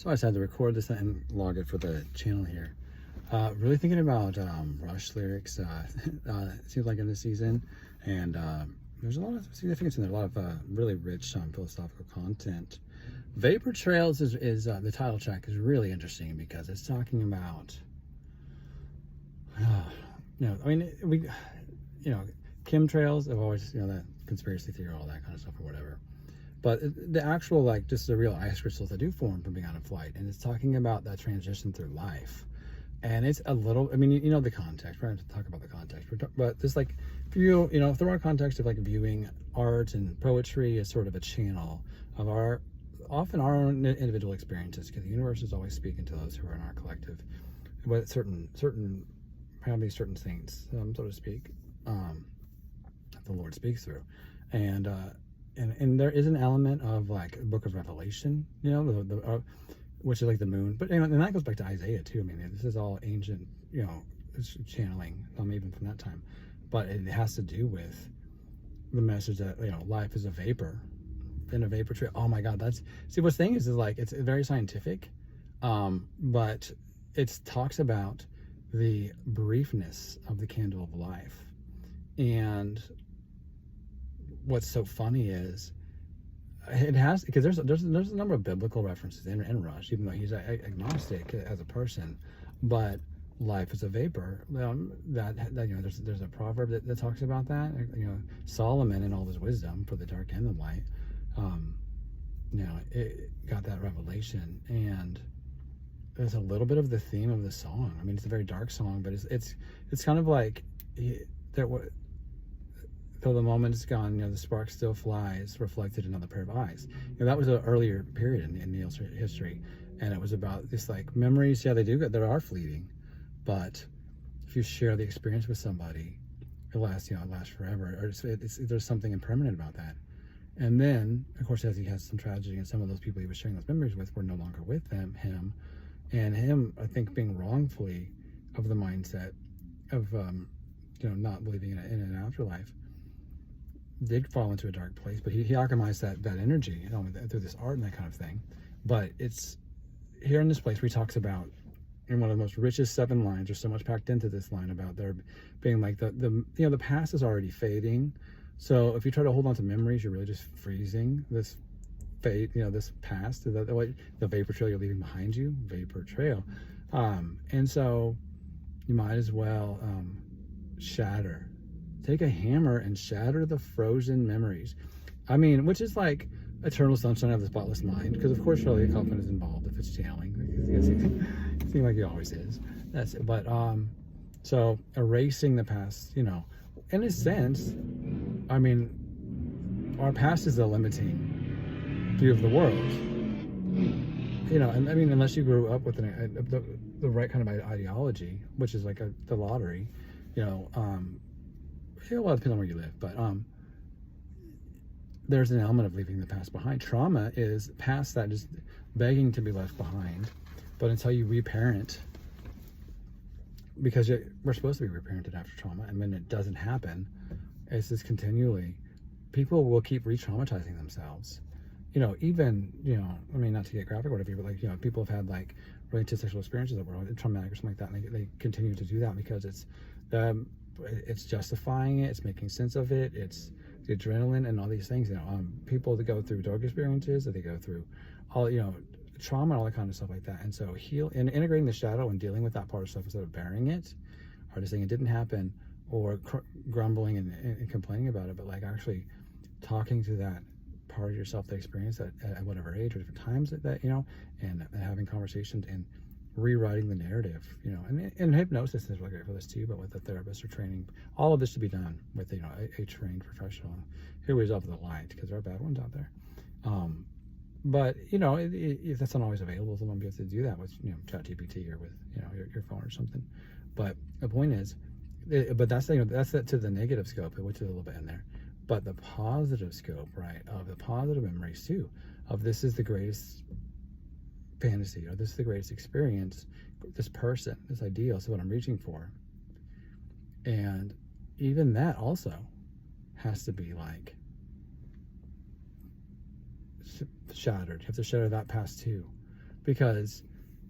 So I decided to record this and log it for the channel here. Really thinking about Rush lyrics. It seems like in this season, and there's a lot of significance in there. A lot of really rich philosophical content. Vapor Trails is the title track is really interesting because it's talking about. Chemtrails have always, that conspiracy theory, all that kind of stuff or whatever. But the actual, just the real ice crystals that do form from being on a flight. And it's talking about that transition through life. And it's a little, the context. We're going to talk about the context. But this, through our context of, viewing art and poetry as sort of a channel of often our own individual experiences, because the universe is always speaking to those who are in our collective. But certain saints, so to speak, the Lord speaks through. And there is an element of Book of Revelation, which is the moon. But anyway, and that goes back to Isaiah too. This is all ancient, it's channeling, even from that time. But it has to do with the message that life is a vapor, in a vapor trail. Oh my God, what's the thing is it's very scientific, but it talks about the briefness of the candle of life. And what's so funny is it has, because there's a number of biblical references in Rush, even though he's agnostic as a person, but life is a vapor. There's a proverb that talks about that. Solomon in all his wisdom, for the dark and the light, it got that revelation. And there's a little bit of the theme of the song. It's a very dark song, but it's kind of though the moment is gone, the spark still flies, reflected in another pair of eyes. That was an earlier period in Neil's history, and it was about this memories. Yeah, they are fleeting, but if you share the experience with somebody, it lasts forever. Or there's something impermanent about that. And then, of course, as he has some tragedy, and some of those people he was sharing those memories with were no longer with him, I think, being wrongfully of the mindset of not believing in an afterlife, did fall into a dark place. But he alchemized that energy through this art and that kind of thing. But it's here in this place where he talks about, in one of the most richest 7 lines, there's so much packed into this line about there being the past is already fading. So if you try to hold on to memories, you're really just freezing this fate, this past, the vapor trail you're leaving behind you, vapor trail. And so you might as well take a hammer and shatter the frozen memories. Which is Eternal Sunshine of the Spotless Mind, because of course Charlie Kaufman is involved if it's channeling. It seems like he always is. So erasing the past, in a sense, our past is the limiting view of the world. And unless you grew up with the right kind of ideology, which is the lottery, it depends on where you live, but there's an element of leaving the past behind. Trauma is past that, just begging to be left behind. But until you reparent, because we're supposed to be reparented after trauma, and when it doesn't happen, it's just continually, people will keep re-traumatizing themselves. Even, not to get graphic or whatever, but people have had really intense sexual experiences that were traumatic or something like that, and they continue to do that because it's justifying it, it's making sense of it, it's the adrenaline and all these things. People that go through dark experiences, that they go through all trauma and all that kind of stuff like that. And so integrating the shadow and dealing with that part of stuff instead of burying it, or just saying it didn't happen, or grumbling and complaining about it, but actually talking to that part of yourself that experienced that at whatever age or different times and having conversations and rewriting the narrative, and hypnosis is really great for this too, but with the therapist or training, all of this to be done with a trained professional who is of the light, because there are bad ones out there. But if that's not always available, someone will be able to do that with ChatGPT or with your phone or something. But the point is, but that's to the negative scope, which is a little bit in there. But the positive scope, right, of the positive memories too, of this is the greatest fantasy, or this is the greatest experience, this person, this ideal, is what I'm reaching for. And even that also has to be shattered. You have to shatter that past too. because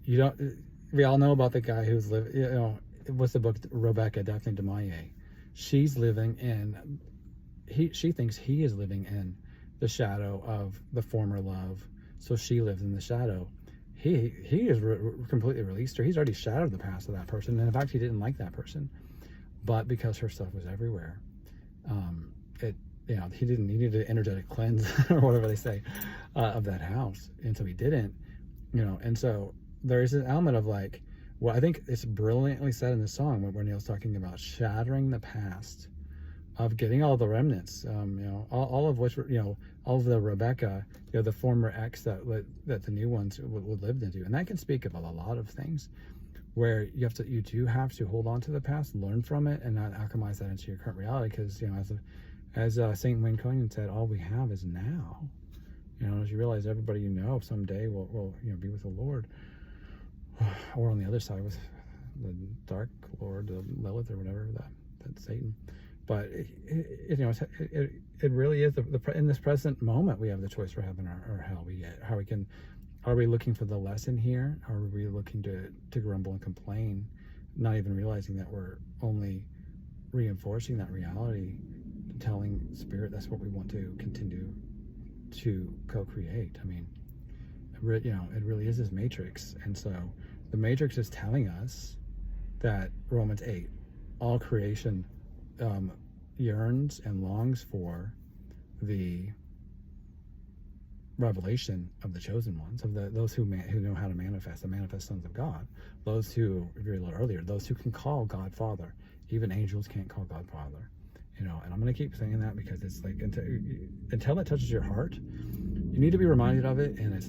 you don't. We all know about the guy who's living. What's the book? Rebecca, Daphne du Maurier. She's living in. She thinks he is living in the shadow of the former love, so she lives in the shadow. He is completely released her. He's already shadowed the past of that person, and in fact, he didn't like that person, but because her stuff was everywhere, he needed an energetic cleanse or whatever they say of that house, and so he didn't, and so there is an element of like, well, I think it's brilliantly said in the song where Neil's talking about shattering the past, of getting all the remnants, all of which, all of the Rebecca, the former ex that the new ones would live into, and that can speak of a lot of things, where you do have to hold on to the past, learn from it, and not alchemize that into your current reality, because as Saint Wayne Coyne said, all we have is now. As you realize everybody someday will be with the Lord, or on the other side with the Dark Lord, the Lilith, or whatever, that's Satan. But it really is in this present moment we have the choice for heaven or hell. Are we looking for the lesson here? Or are we looking to grumble and complain, not even realizing that we're only reinforcing that reality, telling Spirit that's what we want to continue to co-create? I mean, it really is this matrix. And so the matrix is telling us that Romans 8, all creation yearns and longs for the revelation of the chosen ones, of those who know how to manifest, the manifest sons of God, those who, if you read earlier, those who can call God Father. Even angels can't call God Father. And I'm going to keep saying that, because it's like until that touches your heart, you need to be reminded of it, and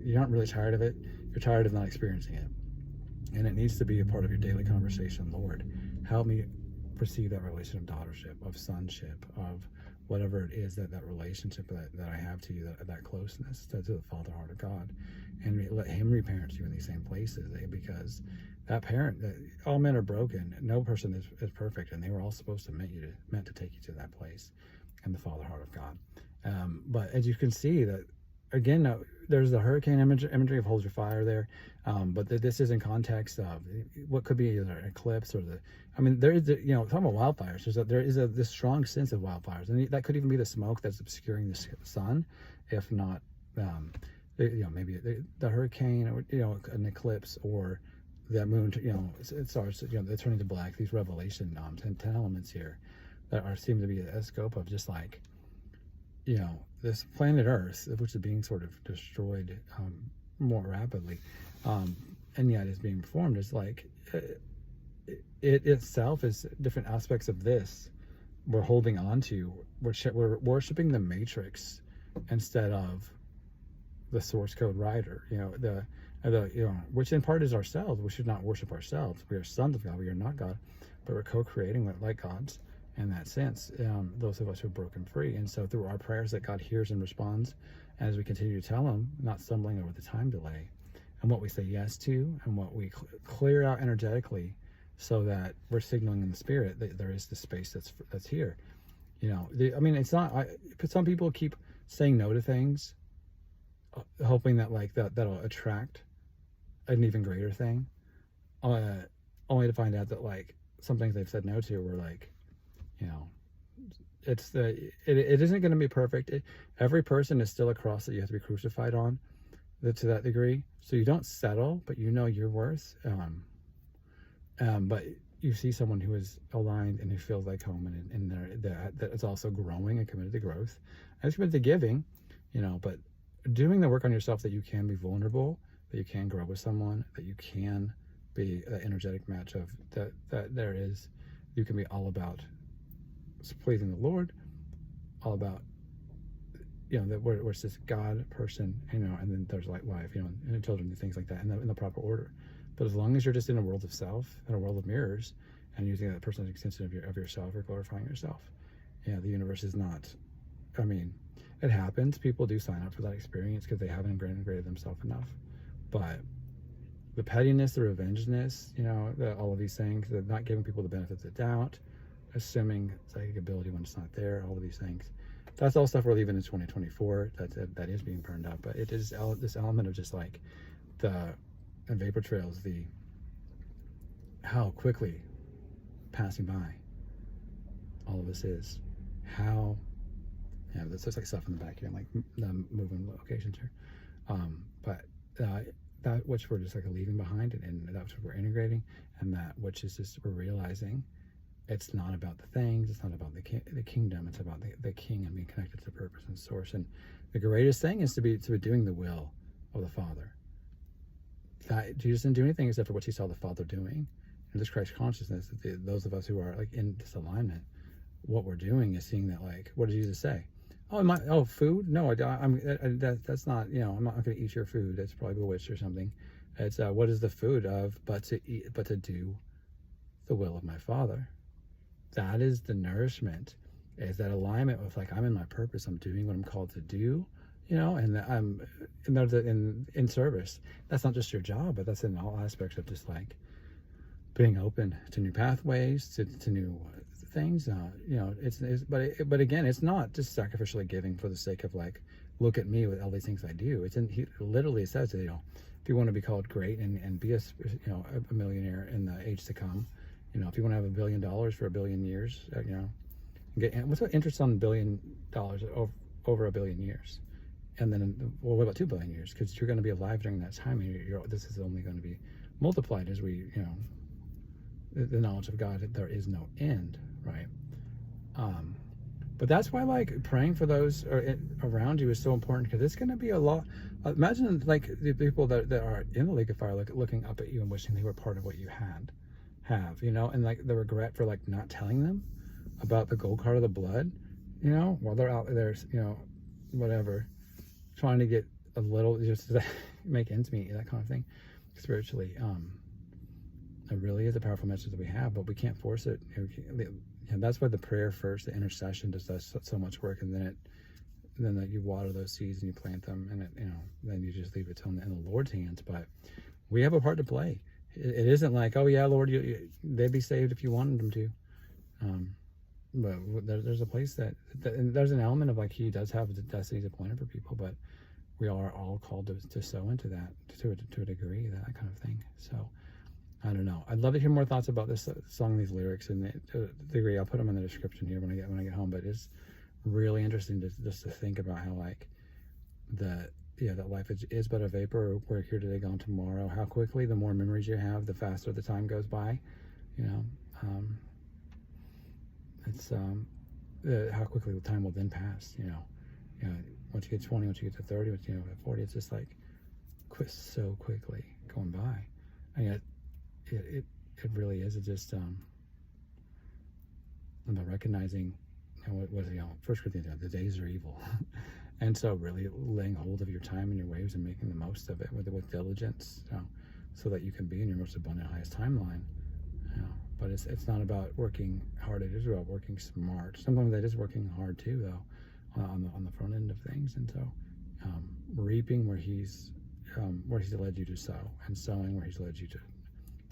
you aren't really tired of it. You're tired of not experiencing it, and it needs to be a part of your daily conversation. Lord, help me perceive that relation of daughtership, of sonship, of whatever it is, that relationship that I have to you, that closeness to the Father heart of God, and let Him reparent you in these same places, because that parent, all men are broken, no person is perfect, and they were all supposed to meant to take you to that place and the Father heart of God. But as you can see, that again, there's the hurricane imagery of hold your fire there, but this is in context of what could be either an eclipse or there is talking about wildfires. There is this strong sense of wildfires, and that could even be the smoke that's obscuring the sun, if not maybe the hurricane, or an eclipse, or that moon. It starts they're turning to black. These revelation 10 elements here that seem to be a scope of just like this planet Earth, which is being sort of destroyed more rapidly, and yet is being formed, is like it itself is different aspects of this we're holding on to. We're worshiping the matrix instead of the source code writer, which in part is ourselves. We should not worship ourselves. We are sons of God. We are not God, but we're co-creating like gods in that sense, those of us who are broken free. And so through our prayers that God hears and responds, and as we continue to tell Him, not stumbling over the time delay, and what we say yes to, and what we clear out energetically, so that we're signaling in the Spirit that there is the space that's here. It's not. Some people keep saying no to things, hoping that that'll attract an even greater thing, only to find out that some things they've said no to were it isn't going to be perfect. Every person is still a cross that you have to be crucified on, to that degree. So you don't settle, but your worth. But you see someone who is aligned and who feels like home, and that is also growing and committed to growth, and is committed to giving, but doing the work on yourself, that you can be vulnerable, that you can grow with someone, that you can be an energetic match of that there is. You can be all about pleasing the Lord, all about that we're this God person, and then there's wife, and children, and things like that, in the proper order. But as long as you're just in a world of self, in a world of mirrors, and using that person as an extension of yourself, you're glorifying yourself. The universe is not. It happens. People do sign up for that experience because they haven't integrated themselves enough. But the pettiness, the revengeness, all of these things, the not giving people the benefit of the doubt, assuming psychic ability when it's not there, all of these things, that's all stuff we're leaving in 2024. That is being burned up. But it is this element of just and vapor trails, how quickly passing by all of this is. How, this looks like stuff in the back here, like the moving locations here. But that which we're just like leaving behind, and that's what we're integrating, and that which is just we're realizing it's not about the things, it's not about the kingdom, it's about the king and being connected to the purpose and source. And the greatest thing is to be doing the will of the Father. That Jesus didn't do anything except for what he saw the Father doing. In this Christ consciousness, those of us who are like in this alignment, what we're doing is seeing that, like, what did Jesus say? Food? No, that's not, I'm not going to eat your food. That's probably bewitched or something. It's what is the food of but to do the will of my Father. That is the nourishment, is that alignment with, like, I'm in my purpose, I'm doing what I'm called to do, and I'm in service. That's not just your job, but that's in all aspects of just like being open to new pathways, to new things. But again, it's not just sacrificially giving for the sake of, like, look at me with all these things I do. He literally says, if you want to be called great and be a millionaire in the age to come, if you want to have $1 billion for 1 billion years, what's the interest on $1 billion over 1 billion years? And then, what about 2 billion years? Because you're going to be alive during that time, and this is only going to be multiplied as we, the knowledge of God. There is no end, right? But that's why, like, praying for those around you is so important, because it's going to be a lot. Imagine, like, the people that are in the lake of fire, looking up at you and wishing they were part of what you have, and, like, the regret for, like, not telling them about the gold card of the blood, while they're out there, whatever, trying to get a little, just to make ends meet, that kind of thing, spiritually. It really is a powerful message that we have, but we can't force it. And that's why the prayer first, the intercession, just does so much work, and then that you water those seeds and you plant them, and then you just leave it in the Lord's hands. But we have a part to play. It isn't like, oh yeah, Lord, they'd be saved if you wanted them to. But there's a place and there's an element of, like, he does have the destinies appointed for people, but we are all called to sow into that to a degree, that kind of thing. So I don't know. I'd love to hear more thoughts about this song, these lyrics, and the degree. I'll put them in the description here when I get home. But it's really interesting just to think about how, like, that life is but a vapor. We're here today, gone tomorrow. How quickly, the more memories you have, the faster the time goes by. It's how quickly the time will then pass. Once you get 20, once you get to 30, once you get 40, it's just like so quickly going by, and yet it really is. It's just about recognizing, what was First Corinthians, the days are evil, and so really laying hold of your time and your waves and making the most of it with diligence, so that you can be in your most abundant, highest timeline. But it's not about working hard. It is about working smart. Sometimes that is working hard too, though, on the front end of things. And so reaping where he's led you to sow, and sowing where he's led you to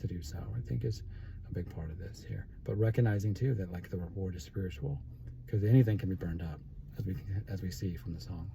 do so, I think, is a big part of this here. But recognizing too that, like, the reward is spiritual, because anything can be burned up, as we see from the song.